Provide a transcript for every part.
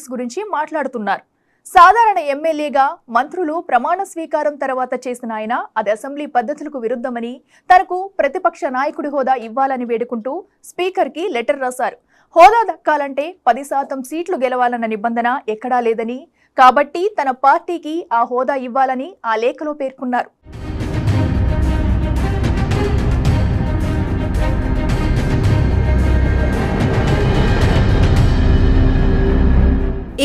Rules గురించి మాట్లాడుతున్నారు. సాధారణ ఎమ్మెల్యేగా మంత్రులు ప్రమాణ స్వీకారం తర్వాత చేసిన ఆయన అది అసెంబ్లీ పద్ధతులకు విరుద్ధమని, తనకు ప్రతిపక్ష నాయకుడి హోదా ఇవ్వాలని వేడుకుంటూ స్పీకర్కి లెటర్ రాశారు. హోదా దక్కాలంటే 10% సీట్లు గెలవాలన్న నిబంధన ఎక్కడా లేదని, కాబట్టి తన పార్టీకి ఆ హోదా ఇవ్వాలని ఆ లేఖలో పేర్కొన్నారు.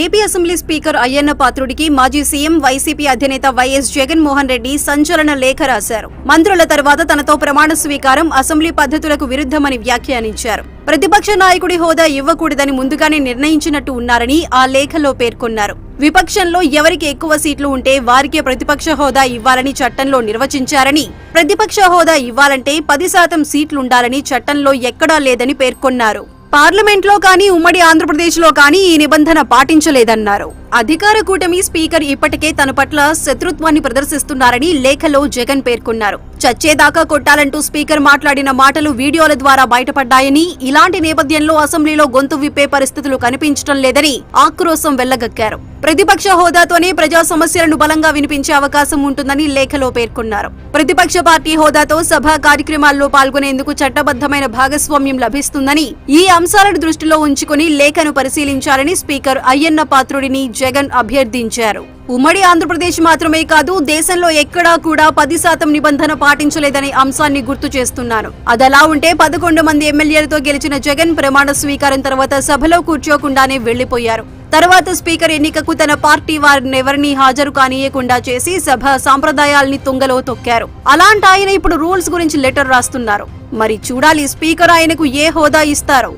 ఏపీ అసెంబ్లీ స్పీకర్ అయ్యన్న పాత్రుడికి మాజీ సీఎం వైసీపీ అధినేత వైఎస్ జగన్మోహన్ రెడ్డి సంచలన లేఖ రాశారు. మంత్రుల తర్వాత తనతో ప్రమాణ స్వీకారం అసెంబ్లీ పద్ధతులకు విరుద్ధమని వ్యాఖ్యానించారు. ప్రతిపక్ష నాయకుడి హోదా ఇవ్వకూడదని ముందుగానే నిర్ణయించినట్టు ఉన్నారని ఆ లేఖలో పేర్కొన్నారు. విపక్షంలో ఎవరికి ఎక్కువ సీట్లు ఉంటే వారికే ప్రతిపక్ష హోదా ఇవ్వాలని చట్టంలో నిర్వచించారని, ప్రతిపక్ష హోదా ఇవ్వాలంటే 10% సీట్లుండాలని చట్టంలో ఎక్కడా లేదని పేర్కొన్నారు. పార్లమెంట్లో కానీ ఉమ్మడి ఆంధ్రప్రదేశ్లో కానీ ఈ నిబంధన పాటించలేదన్నారు. అధికార కూటమి స్పీకర్ ఇప్పటికే తన పట్ల శత్రుత్వాన్ని ప్రదర్శిస్తున్నారని లేఖలో జగన్ పేర్కొన్నారు. చచ్చేదాకా కొట్టాలంటూ స్పీకర్ మాట్లాడిన మాటలు వీడియోల ద్వారా బయటపడ్డాయని, ఇలాంటి నేపథ్యంలో అసెంబ్లీలో గొంతు విప్పే పరిస్థితులు కనిపించడం లేదని ఆక్రోశం వెళ్లగక్కారు. ప్రతిపక్ష హోదాతోనే ప్రజా సమస్యలను బలంగా వినిపించే అవకాశం ఉంటుందని లేఖలో పేర్కొన్నారు. ప్రతిపక్ష పార్టీ హోదాతో సభా కార్యక్రమాల్లో పాల్గొనేందుకు చట్టబద్దమైన భాగస్వామ్యం లభిస్తుందని, ఈ అంశాలను దృష్టిలో ఉంచుకుని లేఖను పరిశీలించాలని స్పీకర్ అయ్యన్న పాత్రుడిని జగన్ అభ్యర్థించారు. ఉమ్మడి ఆంధ్రప్రదేశ్ మాత్రమే కాదు, దేశంలో ఎక్కడా కూడా 10% నిబంధన పాటించలేదనే అంశాన్ని గుర్తు చేస్తున్నాను. అదలా ఉంటే 11 మంది ఎమ్మెల్యేలతో గెలిచిన జగన్ ప్రమాణ స్వీకారం తర్వాత సభలో కూర్చోకుండానే వెళ్లిపోయారు. తర్వాత స్పీకర్ ఎన్నికకు తన పార్టీ వారినెవరినీ హాజరు కానీయకుండా చేసి సభ సాంప్రదాయాల్ని తుంగలో తొక్కారు. అలాంటి ఆయన ఇప్పుడు రూల్స్ గురించి లెటర్ రాస్తున్నారు. మరి చూడాలి స్పీకర్ ఆయనకు ఏ హోదా ఇస్తారో.